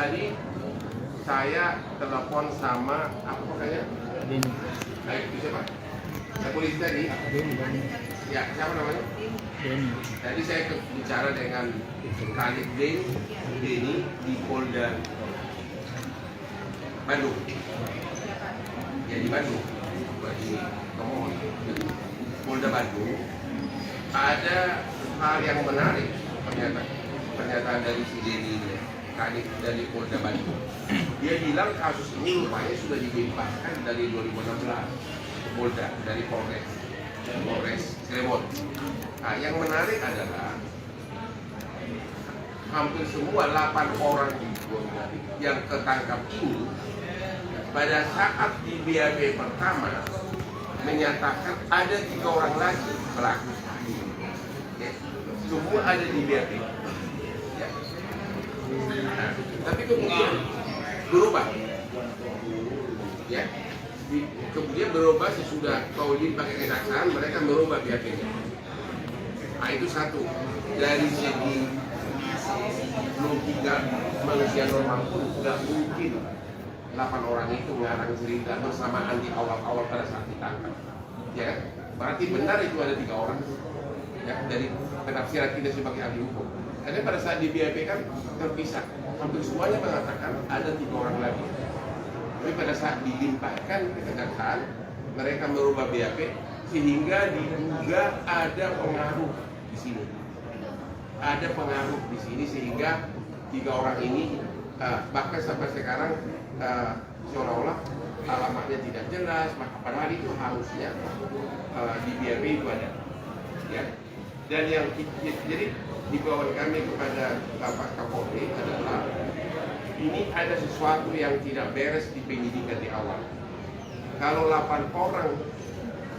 tadi saya telepon sama apa makanya? Itu siapa? Saya polisi tadi. Ya, siapa namanya? Tadi saya bicara dengan Kanit Denny di Polda Bandung. Ya di Bandung. Di Polda Bandung. Ada hal yang menarik pernyataan dari si Denny Kanit dari Polda Bandung. Dia bilang kasus ini rupanya sudah dilimpahkan dari 2016 ke Polda dari Polres Cirebon. Nah, yang menarik adalah hampir semua 8 orang yang ketangkap ini pada saat di BAP pertama menyatakan ada 3 orang lagi pelaku. Ya, semua ada di BAP. Ya. Nah, tapi kemudian berubah. Ya. Kemudian berubah sesudah Paulin pakai kejaksaan, mereka merubah BAP-nya. Nah, itu satu. Dari segi logika manusia normal pun tidak mungkin 8 orang itu ngarang cerita bersamaan di awal-awal pada saat ditangkap. Ya kan? Berarti benar itu ada 3 orang. Ya, dari penafsiran kita sebagai ahli hukum. Karena pada saat di BAP kan terpisah. Hampir semuanya mengatakan ada 3 orang lagi. Tapi pada saat dilimpahkan ke kejaksaan, mereka merubah BAP sehingga diduga ada pengaruh di sini. Ada pengaruh di sini sehingga 3 orang ini bahkan sampai sekarang seolah-olah alamatnya tidak jelas. Maka padahal itu harusnya di BAP itu ada. Ya. Dan yang jadi himbauan kami kepada Bapak Kapolri adalah ini ada sesuatu yang tidak beres di penyidikan di awal. Kalau 8 orang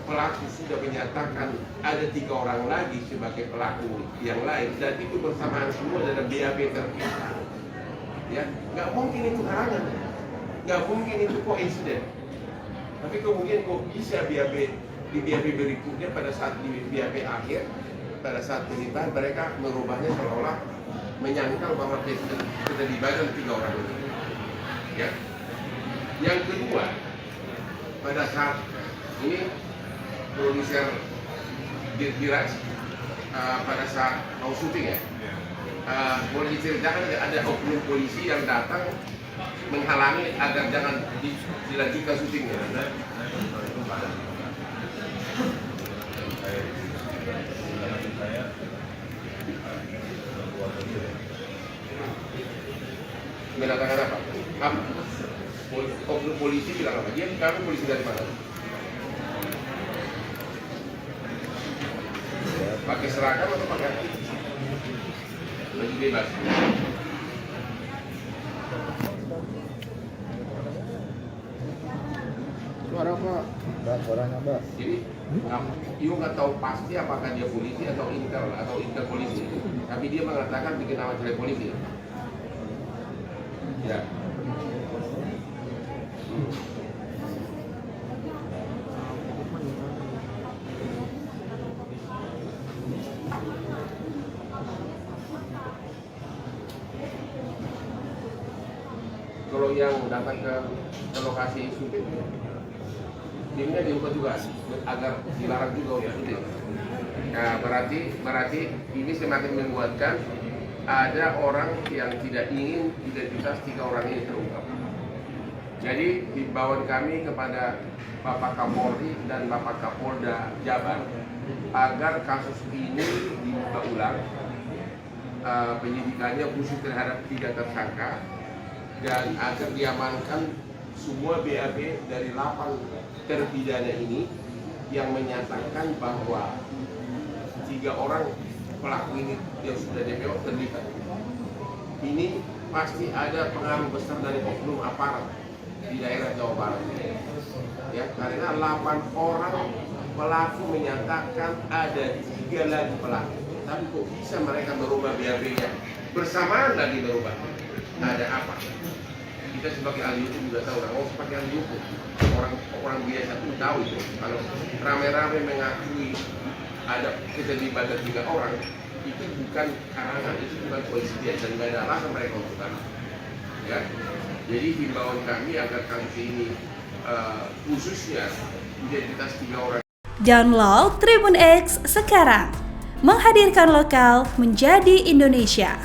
pelaku sudah menyatakan ada 3 orang lagi sebagai pelaku yang lain dan itu bersamaan semua dalam BAP terpisah, ya nggak mungkin itu halangan, nggak mungkin itu koinsiden. Tapi kemudian kok bisa BAP di BAP berikutnya pada saat di BAP akhir pada saat pelimpahan mereka merubahnya seolah menyangkal bahwa keterlibatan 3 orang ini. Ya. Yang kedua, pada saat ini produser Diraj pada saat mau syuting ya, boleh diceritakan ada oknum polisi yang datang menghalangi agar jangan dilanjutkan syutingnya. Mengatakan apa? Oknum polisi bilang apa? Dia kamu polisi dari mana? Pakai seragam atau pakai baju bebas? Suara apa? Suaranya Mbak. Jadi, Ibu nggak tahu pasti apakah dia polisi atau intel polisi. Tapi dia mengatakan bikin nama jelek polisi. Ya. Kalau yang datang ke lokasi syuting, timnya diubah juga agar dilarang juga untuk syuting. Nah, berarti ini semakin menguatkan ada orang yang tidak ingin identitas 3 orang ini terungkap. Jadi himbauan kami kepada Bapak Kapolri dan Bapak Kapolda Jabar agar kasus ini dibuka ulang, penyidikannya khusus terhadap 3 tersangka dan agar diamankan semua BAP dari 8 terpidana ini yang menyatakan bahwa 3 orang pelaku ini yang sudah DPO terlibat. Ini pasti ada pengaruh besar dari oknum aparat di daerah Jawa Barat. Ya, karena 8 orang pelaku menyatakan ada 3 lagi pelaku. Tapi kok bisa mereka merubah BAP-nya? Bersamaan lagi merubah. Ada apa? Kita sebagai ahli hukum juga tahu, sebagai ahli hukum orang biasa pun tahu itu. Kalau rame-rame mengakui ada keterlibatan 3 orang, itu bukan karangan, itu bukan koinsiden dan nggak ada alasan mereka untuk karangan. Ya, jadi himbauan kami agar kasus ini khususnya identitas 3 orang. Download Tribun X sekarang, menghadirkan lokal menjadi Indonesia.